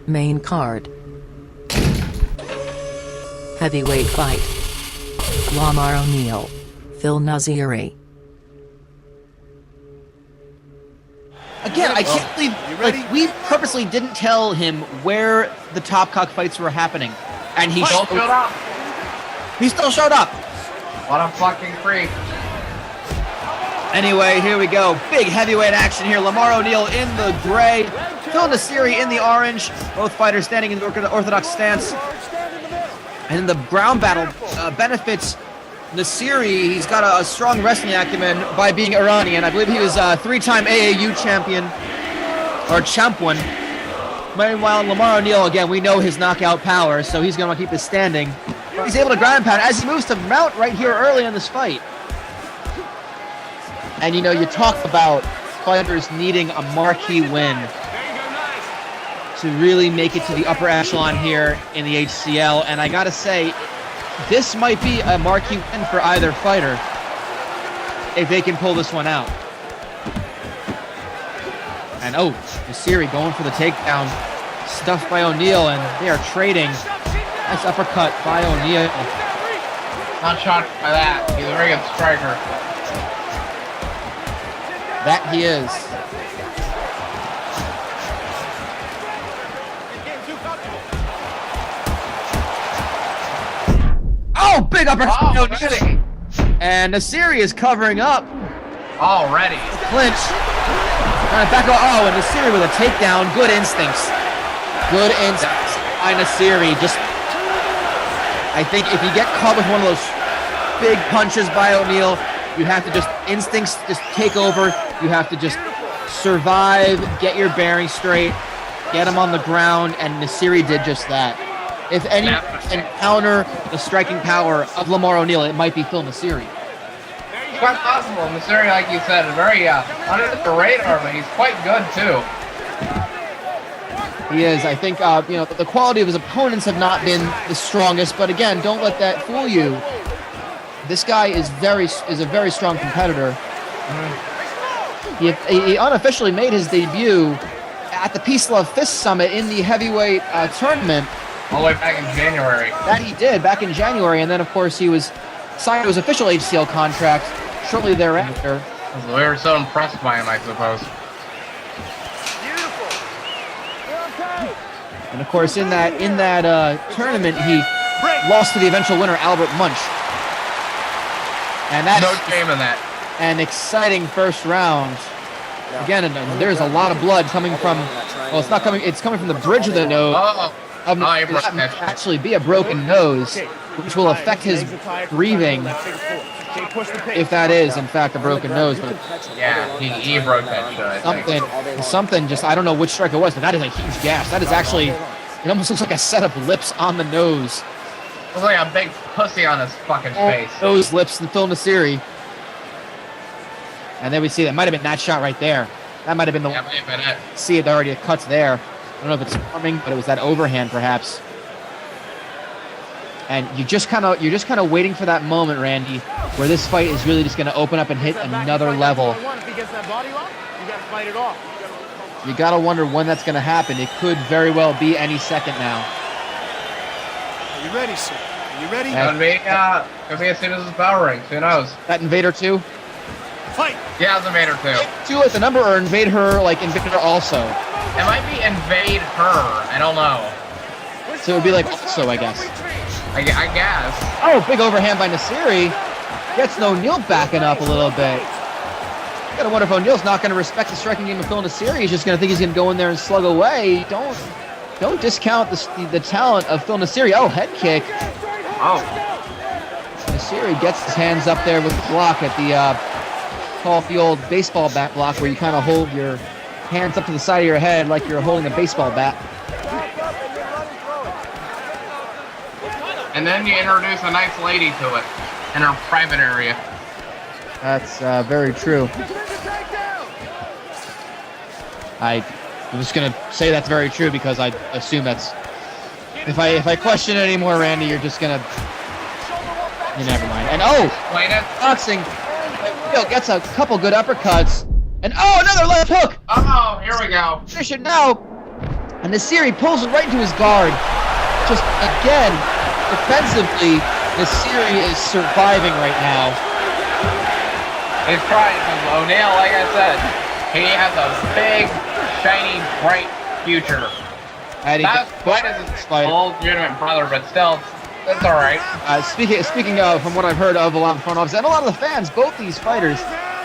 Main card. Heavyweight fight. Lamar O'Neal, Phil Nasseri. Again, I can't believe, like, we purposely didn't tell him where the Top Cock fights were happening. And he Still showed up. He still showed up. What a fucking freak. Anyway, here we go. Big heavyweight action here. Lamar O'Neal in the gray. Phil Nasseri in the orange. Both fighters standing in the orthodox stance. And the ground battle benefits Nasseri. He's got a strong wrestling acumen by being Iranian. I believe he was a three-time AAU champion, or champion. Meanwhile, Lamar O'Neal, again, we know his knockout power, so he's going to keep his standing. He's able to ground pound as he moves to mount right here early in this fight. And, you know, you talk about fighters needing a marquee win to really make it to the upper echelon here in the HCL. And I got to say, this might be a marquee win for either fighter if they can pull this one out. And, oh, Nasseri going for the takedown. Stuffed by O'Neal, and they are trading. Nice uppercut by O'Neal. Not shocked by that. He's a very good striker. That he is. Oh, big uppercut by O'Neal. And Nasseri is covering up. Already. Clinch. Trying to back up. Oh, and Nasseri with a takedown. Good instincts. Good instincts by Nasseri. Just, I think if you get caught with one of those big punches by O'Neal, you have to just, instincts just take over. You have to just survive, get your bearings straight, get him on the ground, and Nasseri did just that. If any can counter the striking power of Lamar O'Neal, it might be Phil Nasseri. It's quite possible. Nasseri, like you said, is very under the radar, but he's quite good too. He is. I think you know, the quality of his opponents have not been the strongest, but again, don't let that fool you. This guy is a very strong competitor. He unofficially made his debut at the Peace Love Fist Summit in the heavyweight tournament. All the way back in January. That he did back in January, and then of course he was signed to his official HCL contract shortly thereafter. We were so impressed by him, I suppose. And of course, in that tournament, he lost to the eventual winner, Albert Munch. And that's no shame in that. An exciting first round. Again, and there's a lot of blood coming from. Well, it's not coming. It's coming from the bridge of the nose. That might actually be a broken nose, which will affect his breathing. If that is, in fact, a broken nose. But yeah, he broke that shit. Something just, I don't know which strike it was, but that is a huge gash. That is actually, it almost looks like a set of lips on the nose. Looks like a big pussy on his fucking face. Those lips and Phil Nasseri. And then we see that might have been that shot right there. That might have been the one. Might have been it. See it already, the cuts there. I don't know if it's forming, but it was that overhand perhaps. And you're just kind of waiting for that moment, Randy, where this fight is really just going to open up and hit another level. You got to wonder when that's going to happen. It could very well be any second now. Are you ready, sir? Are you ready? Could be as soon as his bell rings. Who knows? That Invader 2? Fight! Yeah, it's Invader 2. 2 as the number, or Invade Her like Invader also? It might be Invade Her. I don't know. So it would be like also, I guess. I guess. Oh, big overhand by Nasseri. Gets O'Neal backing up a little bit. Gotta wonder if O'Neal's not going to respect the striking game of Phil Nasseri. He's just going to think he's going to go in there and slug away. Don't discount the talent of Phil Nasseri. Oh, head kick. Oh. Nasseri gets his hands up there with the block at the call it the old baseball bat block, where you kind of hold your hands up to the side of your head like you're holding a baseball bat. And then you introduce a nice lady to it in her private area. That's very true. I'm just gonna say that's very true because I assume that's. If I question it anymore, Randy, you're just gonna. You never mind. And boxing. Gets a couple good uppercuts. And another left hook. Oh, here we go. Finish it now. And Nasseri pulls it right into his guard. Just, again, defensively, Nasseri is surviving right now. He's trying, because O'Neal, like I said, he has a big, shiny, bright future. That's quite as a legitimate brother, but still, it's alright. Speaking of, from what I've heard of a lot of the front office, and a lot of the fans, both these fighters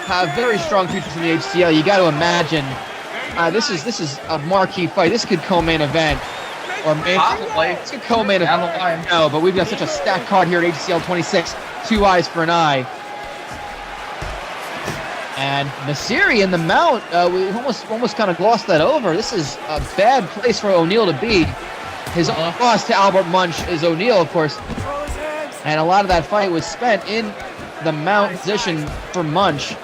have very strong futures in the HCL. You got to imagine, this is a marquee fight. This could co-main event. Or maybe it's a co-main event. No, but we've got such a stacked card here at HCL 26. 2 eyes for an eye. And Nasseri in the mount, we almost kind of glossed that over. This is a bad place for O'Neal to be. His loss to Albert Munch is O'Neal, of course. And a lot of that fight was spent in the mount position for Munch.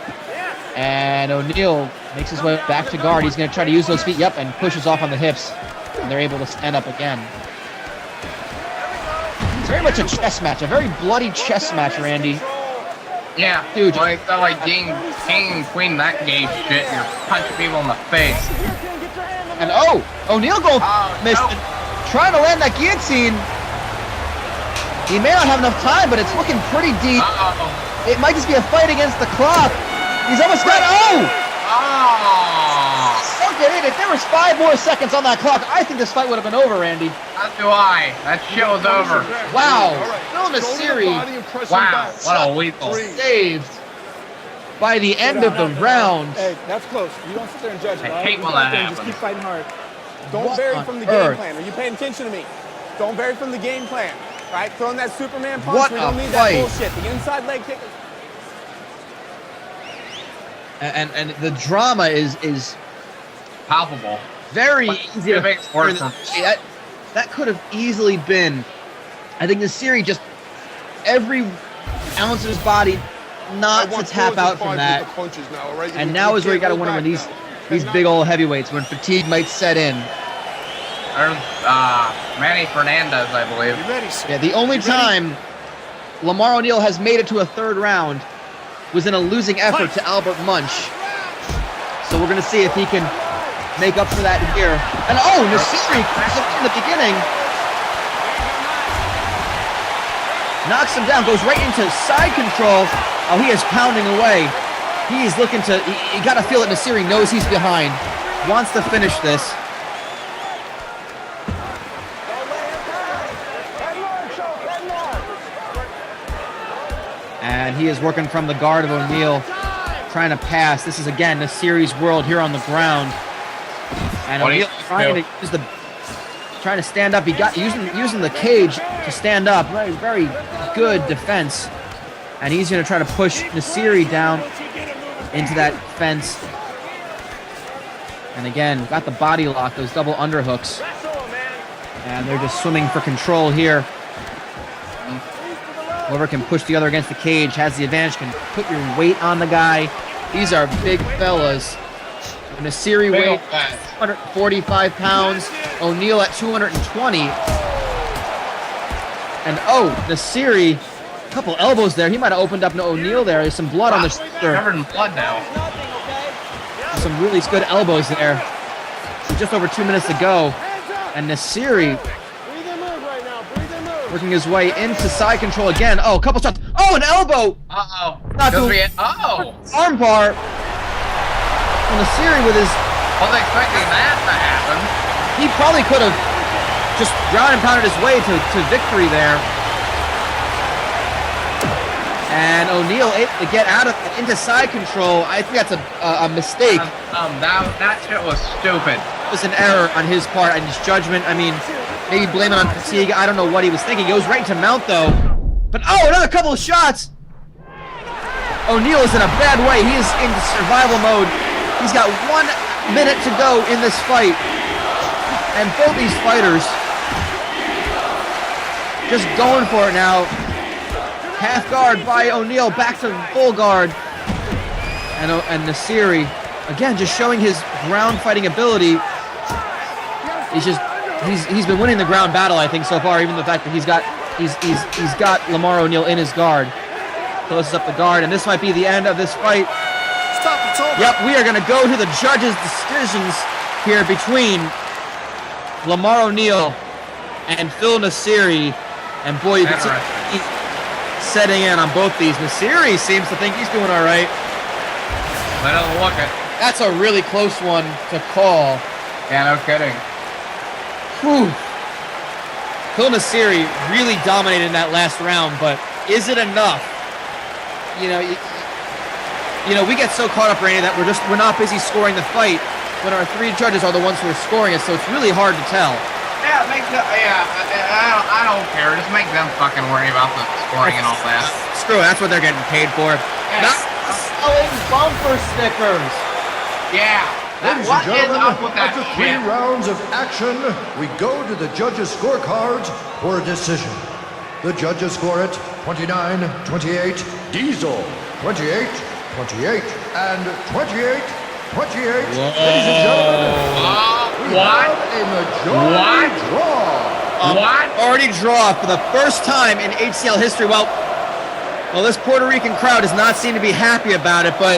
And O'Neal makes his way back to guard. He's going to try to use those feet, and pushes off on the hips. And they're able to stand up again. It's very much a chess match, a very bloody chess match, Randy. Yeah, dude. Like, it's not like king and queen that game shit. You're punching people in the face. And O'Neal missed it. Trying to land that guillotine. He may not have enough time, but it's looking pretty deep. It might just be a fight against the clock. He's almost got sunk it in. If there was 5 more seconds on that clock, I think this fight would have been over, Randy. As do I. That shit was over. Wow. Phil Nasseri. Wow. What a lethal. Saved by the end of the round. Hey, that's close. You don't sit there and judge. I hate when that happens. Just keep fighting hard. Don't vary from the game plan. Are you paying attention to me? Don't vary from the game plan. Right? Throwing that Superman punch. We don't need that bullshit. The inside leg kick. And the drama is palpable. Very easy to make worse. That could have easily been. I think Nasseri just every ounce of his body not to tap out from that. And now is where you got to wonder when these big old heavyweights, when fatigue might set in. There's Manny Fernandez, I believe. You ready, sir? Yeah, the only time Lamar O'Neal has made it to a 3rd round was in a losing effort to Albert Munch. So we're going to see if he can make up for that here. And Nasseri in the beginning knocks him down, goes right into side control. He is pounding away. He's looking to, you got to feel that Nasseri knows he's behind, wants to finish this. And he is working from the guard of O'Neal, trying to pass. This is, again, Nasseri's world here on the ground. And O'Neal trying to stand up. He got using the cage to stand up. Very, very good defense. And he's going to try to push Nasseri down into that fence. And again, got the body lock, those double underhooks. And they're just swimming for control here. Whoever can push the other against the cage has the advantage, can put your weight on the guy. These are big fellas. Nasseri weight 245 pounds. O'Neal at 220. And Nasseri, a couple elbows there. He might have opened up to O'Neal there. There's some blood on the shoulder. Covered in blood now. Some really good elbows there. Just over 2 minutes to go. And Nasseri working his way into side control again. A couple shots. An elbow! Not doing arm bar. And Nasseri with his... Wasn't expecting that to happen. He probably could have just ground and pounded his way to victory there. And O'Neal able to get out of into side control. I think that's a mistake. That shit was stupid. It was an error on his part and his judgment. I mean, maybe blame it on fatigue. I don't know what he was thinking. He goes right into mount, though. But, another couple of shots! O'Neal is in a bad way. He is in survival mode. He's got 1 minute to go in this fight. And both these fighters just going for it now. Half guard by O'Neal, back to full guard. And Nasseri, again, just showing his ground fighting ability. He's been winning the ground battle, I think, so far. Even the fact that he's got Lamar O'Neal in his guard. Closes up the guard, and this might be the end of this fight. Stop, it's over. Yep, we are going to go to the judges' decisions here between Lamar O'Neal and Phil Nasseri. And boy, you can see he's setting in on both these. Nasseri seems to think he's doing all right. Let him look it. That's a really close one to call. Yeah, no kidding. Whew. Phil Nasseri really dominated in that last round, but is it enough? You know, we get so caught up, Randy, that we're not busy scoring the fight when our three judges are the ones who are scoring it, so it's really hard to tell. Yeah, I don't care. Just make them fucking worry about the scoring and all that. Screw it, that's what they're getting paid for. Yeah. Not selling bumper stickers. Yeah. Ladies What and is gentlemen, up with that after shit? 3 rounds of action, we go to the judges' scorecards for a decision. The judges score it 29-28, Diesel 28-28, and 28-28. Ladies and gentlemen, we have a majority draw. Already draw for the first time in HCL history. Well, this Puerto Rican crowd does not seem to be happy about it, but